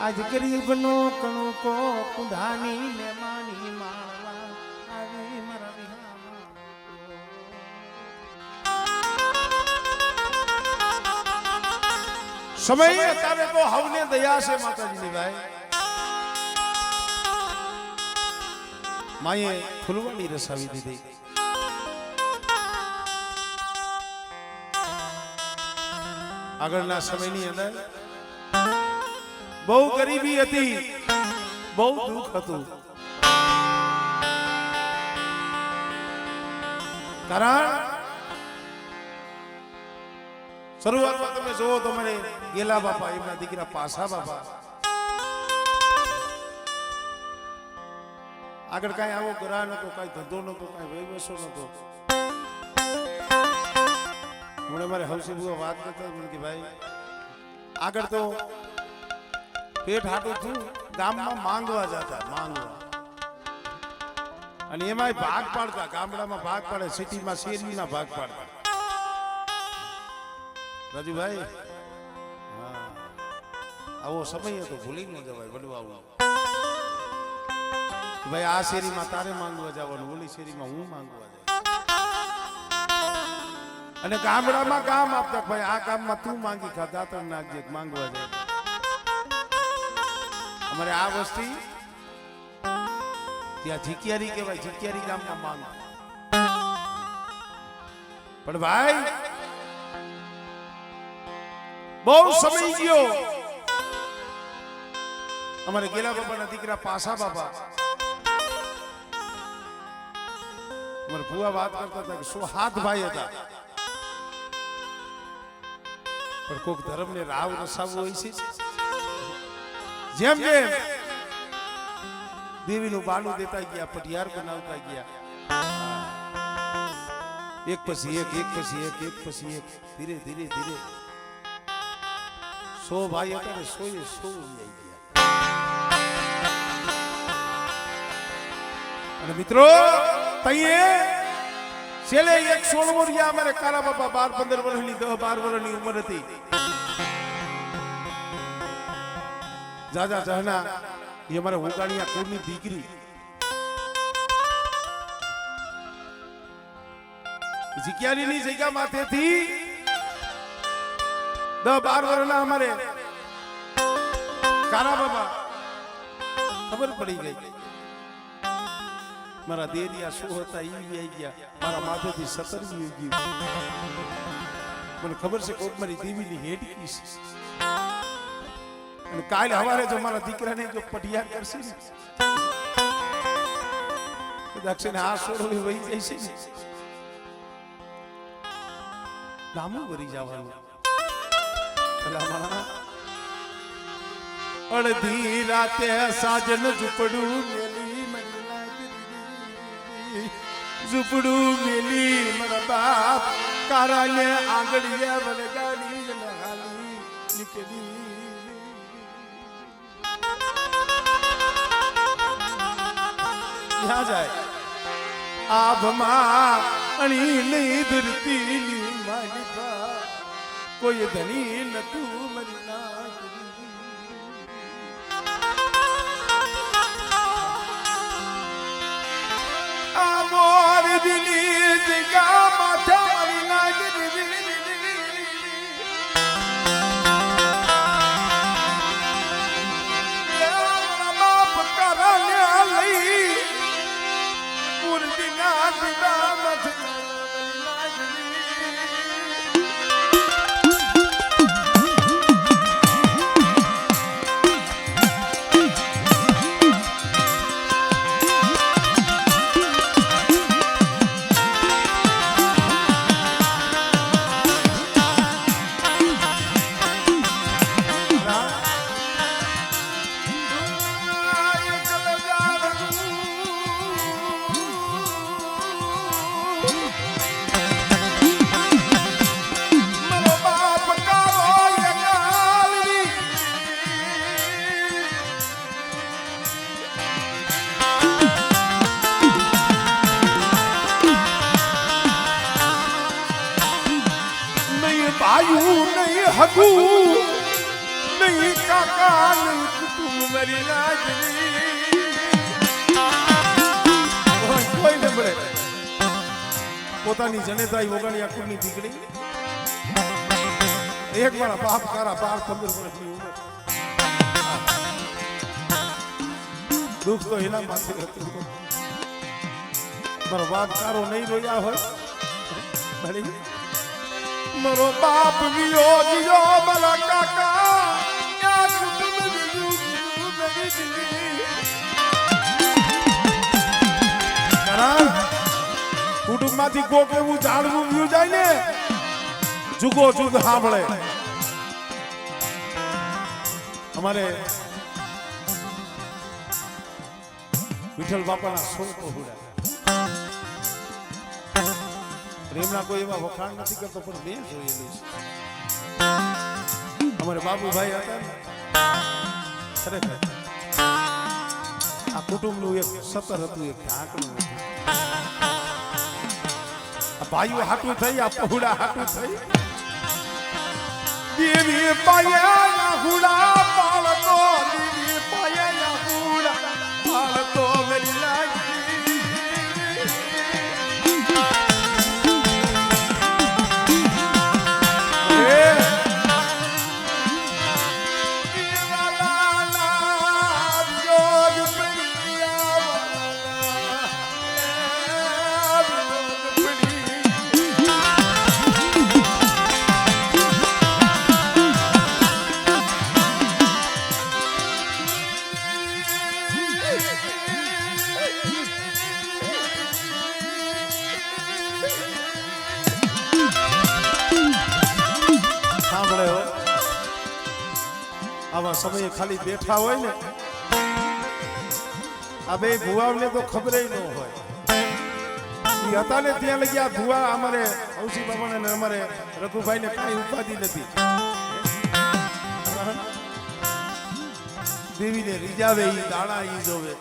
આજ ગરીબનો કણુકો કુંધાની મહેમાની માળવા આવી મારા વિહામાં સમય અત્યારે તો હવને દયા છે માતાજીની ભાઈ માએ ફૂલવાડી રસાવી દીધી આગળના સમયની અંદર બહુ ગરીબી હતી બહુ દુઃખ હતું કારણ શરૂઆતમાં તમે જોવો તો મને ગેલા બાપા એમના દીકરા પાસા બાપા આગળ કઈ આવો ગ્રહ નતો કઈ ધંધો નતો કઈ વ્યવસો નતો મને મારે હવસી બુઆ વાત કરતા મને કે ભાઈ આગળ તો પેટ હાટું થયું ગામમાં માંગવા જતા માંગવા અને એમાંય ભાગ પાડતા ગામડામાં ભાગ પાડે સિટીમાં શેરીના ભાગ પાડતા રાજુભાઈ હા આવો સમય હતો ભૂલી ન જવાય વડવાવું ભાઈ આ શેરીમાં તારે માંગવા જવાનું ઓલી શેરીમાં હું માંગવા જાય અને ગામડામાં કામ આપતા ભાઈ આ કામમાં તું માંગી ખા દાતર નાખજે માંગવા જાય અમારે આ વસ્તી ત્યાં જીકિયારી કહેવાય જીકિયારી ગામમાં માંગ પણ ભાઈ બહુ સમય ગયો અમારે ગેલા બાપાના દીકરા પાસા બાપા અમારે ભુવા વાત કરતા હતા કે 107 ભાઈ હતા પણ કોક ધર્મ ને રાવ રસાવવું હોય છે જેમ જેમ દેવીનું બાનું દેતા ગયા પટિયાર બનાવતા ગયા એક પછી એક પછી એક પછી એક ધીરે ધીરે ધીરે 100 ભાઈ હતા ને 100 એ 100 લઈ ગયા અને મિત્રો તઈએ છેલ્લે 16 વર્ષ અમારે કારા બાપા 12-15 વર્ષની 10-12 વર્ષની ઉંમર હતી જાજા જહના એ અમારા ઉગાણીયા કુળની દીકરી જીક્યારીની જગ્યા માથેથી 10-12 વર્ષના અમારે કારા બાબા ખબર પડી ગઈ મારા દેરિયા શું હતા ઈ આવી ગયા મારા માથેથી 17 ગયું મને ખબર છે કોક મારી દેવીની હેડકી છે અને કાલ હવારે જો મારા દીકરાને જો પટિયાર કરશે ને તો દક્ષિણે આ સોડવી વહી જાય છે ને નામું ભરી જવાનું અડધી રાતે સાજન ઝૂપડું મેલી ઝૂપડું મેલી મારા બાપ કારાને આંગળીએ વળગાડી હાલી નીકળી ક્યાં જાય આભમાં અણી નહીં ધરતીની માલિકા કોઈ ધણી નતું મરી ના આ મોર દિલી જગા માથા મરી લાગી ભાયું નહીં હગું નહીં કાકા તું મારી લાજરી કોઈ ન મળે પોતાની જનેતાઈ ઓગણી આખુની દીકરી એક મારા બાપ કારા 12-15 વર્ષની ઉંમર દુઃખ તો એના માથે હતું મારો બાપ કારો નહીં રોયા હોય મારો બાપ વિયો જીયો મારા કાકા કુટુંબ માંથી કોક એવું જાણવું વ્યુ જાય ને જુગો જુગ સાંભળે અમારે વિઠ્ઠલ બાપાના 100 પહોળા પ્રેમના કોઈ એવા વખાણ નથી કરતો પણ મેં જોયેલું છે અમારે બાબુભાઈ હતા ને ખરેખર આ કુટુંબનું એક સતર હતું એક ઢાંકણું હતું આ ભાઈઓ હાટું થઈ આ પહોળા હાટું થઈ દેવી પાયા હુડા પાળતો દેવી પાયા હુડા પાળતો મેરી લાગી આવા સમયે ખાલી બેઠા હોય ને આ બે ભુવાને તો ખબર ન હોય એ હતા ને ત્યાં લગી આ ભુવા અમારે હૌસી બાબાને ને અમારે રઘુભાઈ ને કઈ ઉપાધિ નથી દેવીને રીજાવે ઈ દાણા ઈ જોવે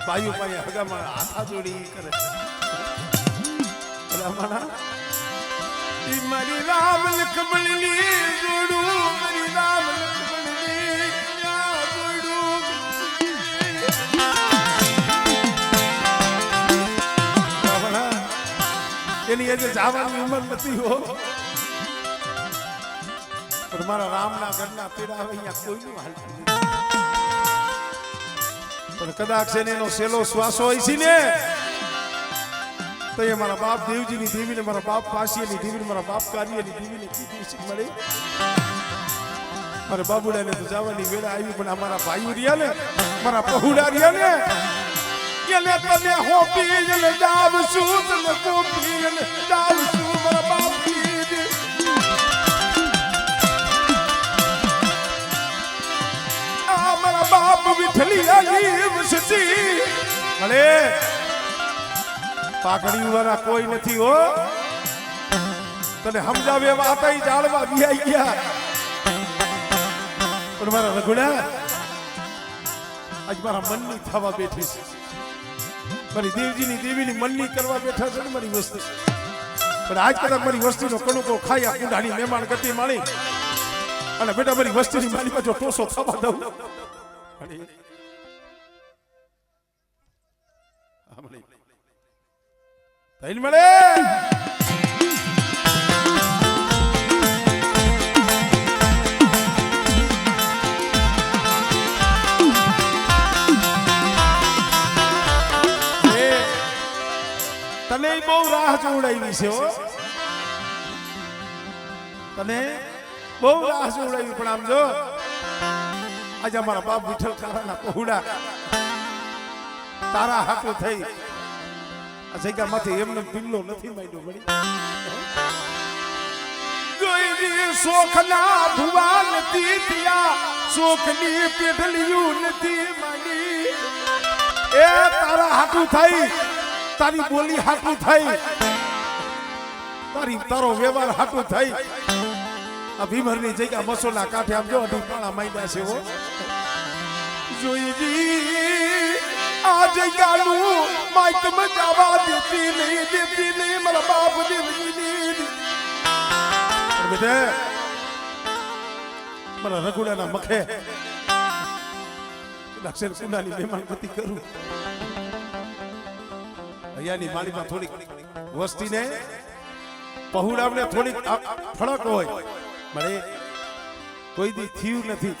બાયુ પાયે હગામાં હાથા જોડી કરે રમણા ઈ મારી રામ લખમણની જોડું મારી રામ લખમણની ન્યા જોડું રમણા એની એ જે જવાની ઉંમર નથી હો પણ મારા રામના ઘરના પીડા આવે અહીંયા કોઈનું હાલતું નથી પણ કદાચ એનો સેલો શ્વાસો હોય છે ને તો એ મારા બાપ દેવજીની દેવીને મારા બાપ પાસીની દેવીને મારા બાપ કાર્યની દેવીને કીધી છે મળી મારા બાબુડાને તો જવાની વેળા આવી પણ અમારા ભાઈઓ રહ્યા ને મારા પહુડા રહ્યા ને એને તને હોપી એને જાવ છું તને કોપી એને જાવ છું મારા બાપ મારા બાપ વિઠલી આવી વસતી ભલે પાઘડી વાળા કોઈ નથી હો તને સમજાવે એવા હતા ઈ જાળવા વિયાઈ ગયા પણ મારા રઘુડા આજ મારા મનની થવા બેઠી છે મારી દેવજીની દેવીની મનની કરવા બેઠા છે ને મારી વસ્તુ પણ આજ કદાચ મારી વસ્તીનો કણુકો ખાઈ આ કુંડાની મહેમાન ગતિ માણી અને બેટા મારી વસ્તીની મારી જો ટોસો થવા દઉં તૈન મળે તને બહુ રાહ જોડાવી છે હો તને બહુ રાહ જોડાવી પણ આમ જો આજે અમારા બાપ વિઠ્ઠલ કારાના પહોળા તારા હાટું થઈ આ જગ્યા માંથી એમને પિલ્લો નથી માંડ્યો મળી જોઈ શોખના ભુવા નથી થયા શોખની પેઢલિયું નથી માંડી એ તારા હાટું થઈ તારી બોલી હાટું થઈ તારો વ્યવહાર હાટું થઈ આ ભીમરની જગ્યા મસોલા કાંઠે આમ જો અઢી પાણા માંડ્યા છે હો જોઈજી આ જગ્યાનું માઇક મજાવા દેતી નહીં મારા બાપ દેવજીની બેટા મારા રઘુડાના મખે દક્ષિણ કુંડાની મહેમાન ગતિ કરું. અહીંયાની માળીમાં થોડીક વસ્તીને પહોળાવને થોડીક ફળક હોય મળે કોઈ દી થયું નથી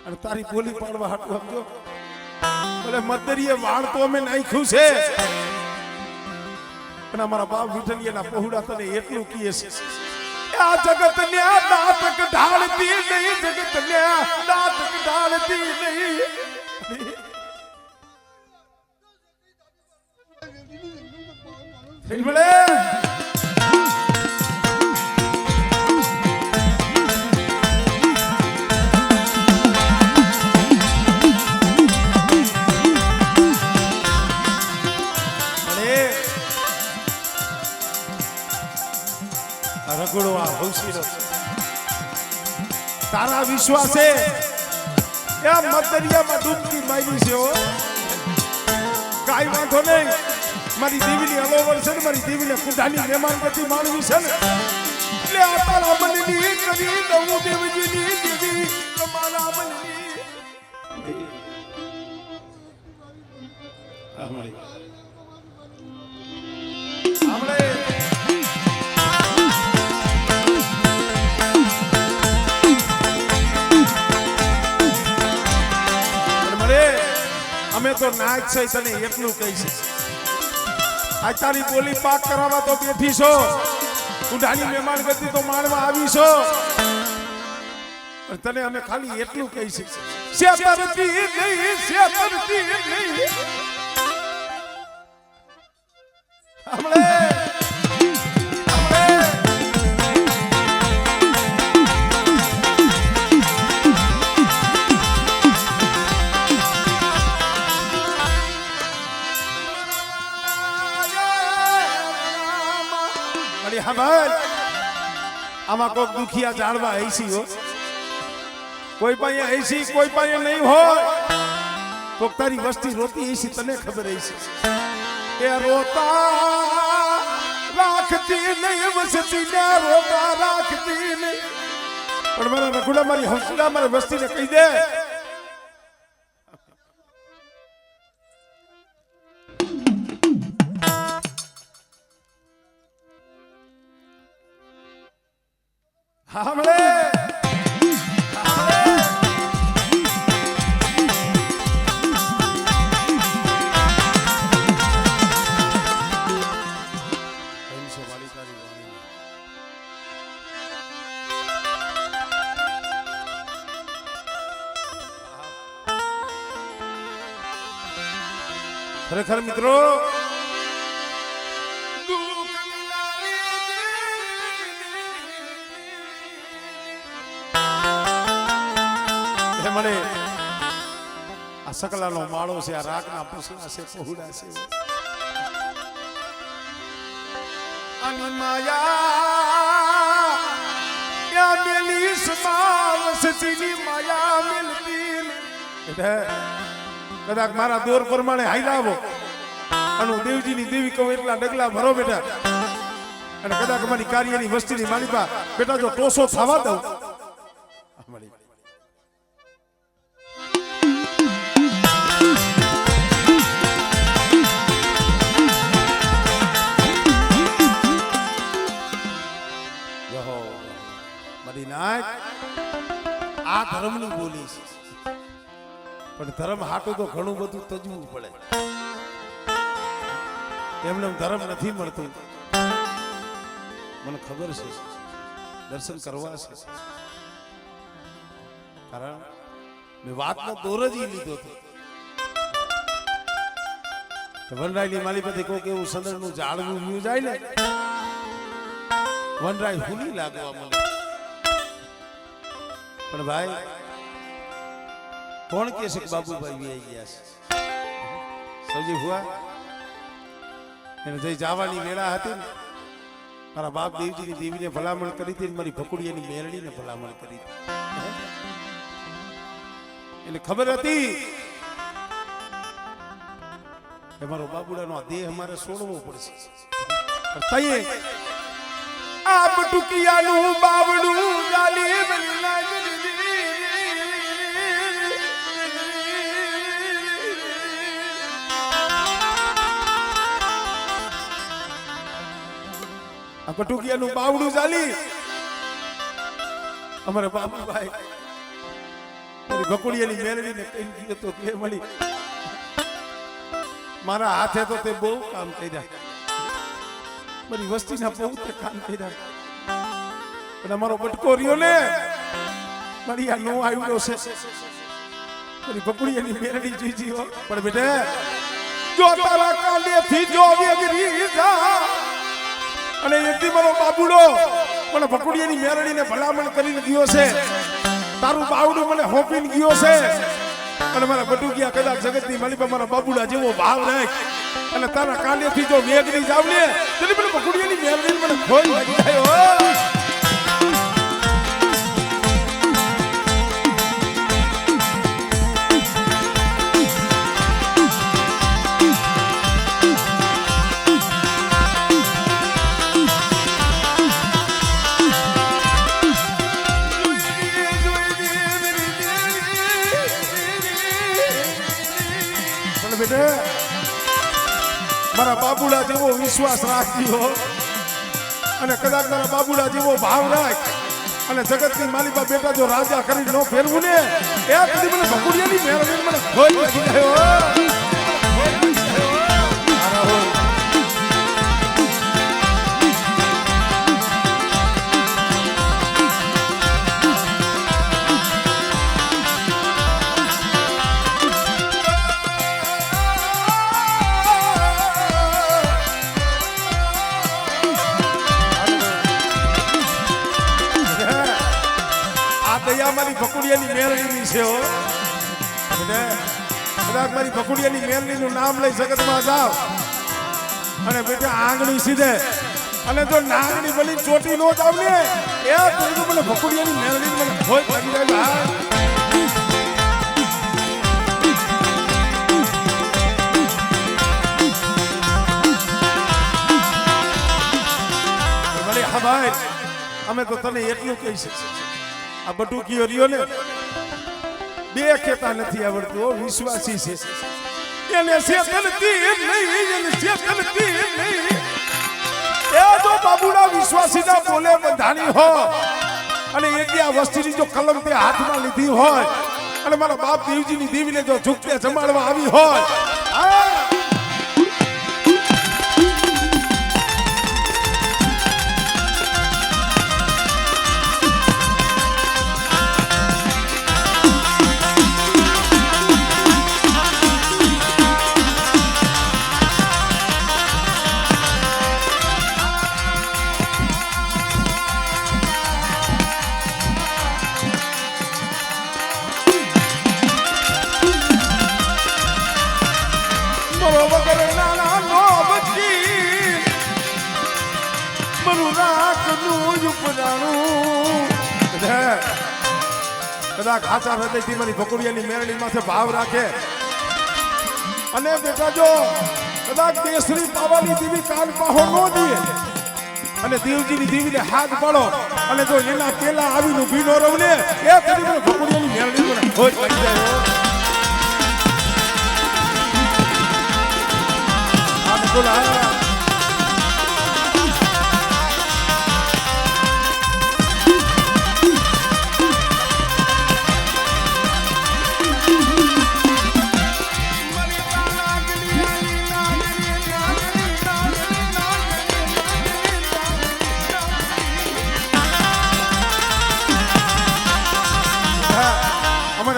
અને તારી બોલી પાડવા હાટું સમજો ભલે મદરીએ વાળ તો અમે નાખ્યું છે પણ અમારા બાપ વિઠલિયાના પહોળા તને એટલું કીએ છે આ જગત ને દાતક ઢાળતી નહીં જગત ને દાતક ઢાળતી નહીં મળે રઘુડો આ હૌસીનો તારા વિશ્વાસે એ મદરિયામાં ડૂબકી મારી છે કાઈ વાંધો નહીં મારી દેવીની અલોવર છે ને મારી દેવીને કુંડાની મહેમાન ગતિ માણવી છે ને એટલે આ તારા મનની કવિ નવું દેવજીની દેવી તમારા મનની આપણે અમે તો નાચ છે તને એટલું કહી છે આ તારી બોલી પાક કરાવવા તો બેઠી છો કુંડાની મહેમાન ગતિ તો માણવા આવી છો તને અમે ખાલી એટલું કહી છે શેતરતી નહીં શેતરતી નહીં હમણે આમાં કોક દુખિયા જાણવા હૈસી હો કોઈ પાસે હૈસી કોઈ પાસે નહીં હોય કોક તારી વસ્તી રોતી હૈસી તને ખબર હૈસી એ રોતા રાખતી નહીં વસતી ને રોતા રાખતી નહીં પણ મારા રઘુડા મારી હંસડા મારી વસ્તીને કહી દે હામળે ખરેખર મિત્રો મને આ સકલાનો માળો છે આ રાગના પૂછડા છે પહોળા છે આની માયા યા મેલી સમાવસતીની માયા મિલતી એટલે કદાચ મારા દોર પ્રમાણે હાઈલાવો અને દેવજીની દેવી કહું એટલા ડગલા ભરો બેટા અને કદાચ મારી કાર્યની વસ્તીની માલિકા બેટા જો ટોસો થવા દઉં આ ધર્મની બોલી છે પણ ધર્મ હાટું તો ઘણું બધું તજવું પડે એમને ધર્મ નથી મળતું મને ખબર છે દર્શન કરવા છે કારણ મેં વાતનો દોર જ લીધો હતો વનરાયની માલી પાસે કોઈક એવું સંદર્ભનું ઝાડવું વ્યૂ જાય ને વનરાય હુલી લાગવા મને પણ ભાઈ કોણ કે છે કે બાબુભાઈ આવી ગયા છે સૌજી ભુવા એને જઈ જવાની વેળા હતી ને મારા બાપ દેવજીની દેવીને ભલામણ કરી હતી મારી ભકુડિયાની મેરડીને ભલામણ કરી હતી એને ખબર હતી કે મારો બાબુડાનો આ દેહ અમારે છોડવો પડશે તઈએ આ બટુકિયાનું બાવડું ગાલી બટુકિયાનું બાવડું ચાલી અમારે બાબુભાઈ મારી બકુડિયાની મેળવીને કહી દીધું તો કે મળી મારા હાથે તો તે બહુ કામ કર્યા મારી વસ્તીના બહુ તે કામ કર્યા પણ અમારો બટકો રહ્યો ને મારી આ નો આવ્યો છે મારી બકુડિયાની મેળવી જીજી હો પણ બેટે જો તારા કાંડેથી જો વેગરી જા અને એથી મારો બાબુડો મને બકુડિયાની મેળવીને ભલામણ કરીને ગયો છે તારું બાવડું મને હોપીને ગયો છે અને મારા બટુકિયા કદાચ જગતની માલિક મારા બાબુડા જેવો ભાવ રાખ અને તારા કાંડેથી જો વેગરી જાવ ને તેની મને બકુડિયાની મેળવીને મને ખોઈ લાગી જાય મારા બાબુડા જેવો વિશ્વાસ રાખજો અને કદાચ મારા બાબુડા જેવો ભાવ રાખ અને જગતની માલિકા બેટા જો રાજા કરી ન ફેરવું ને એ કદી મને બકુડિયાની મેળવીને મને ખોઈ લાગી ગયો મારી બકુડિયાની મેલડીની છે હો કદાચ મારી બકુડિયાની મેલડીનું નામ લઈ જગતમાં જાવ અને બેટા આંગળી સીધે અને જો નાંગણી બની ચોટી નો જાવ ને એ તું મને બકુડિયાની મેલડી મને ખોઈ પડી જાય ભલે હા ભાઈ અમે તો તને એટલું કહી શકીએ આ બટુકીઓ રહ્યો ને બે ખેતા નથી આવડતું વિશ્વાસી છે એને શેતનતી નહીં એને શેતનતી નહીં એ જો બાબુડા વિશ્વાસી ના બોલે બંધાણી હો અને એક આ વસ્તીની જો કલમ તે હાથમાં લીધી હોય અને મારા બાપ દેવજીની દેવીને જો ઝુકતે જમાડવા આવી હોય કદાચ આચાર હૃદયથી મારી બકુડિયાની મેળડી માથે ભાવ રાખે અને બેટા જો કદાચ દેશની પાવાની દેવી કાન પાહો ન દે અને દેવજીની દેવીને હાથ પાડો અને જો એના પેલા આવીને ભીનો રવને એ કરી મને બકુડિયાની મેળડી મને ખોજ લાગી જાય આ બોલા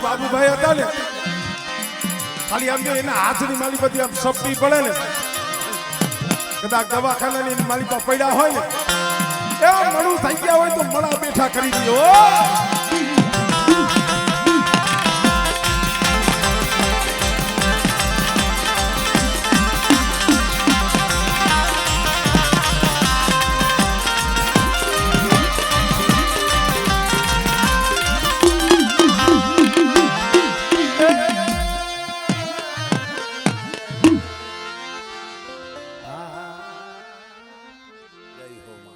બાબુભાઈ હતા ને ખાલી આમ જો એના હાથની માલી બધી આમ સપટી પડે ને કદાચ દવાખાનાની માલિકા પડ્યા હોય ને એ મળું થઈ ગયા હોય તો મળા બેઠા કરી દો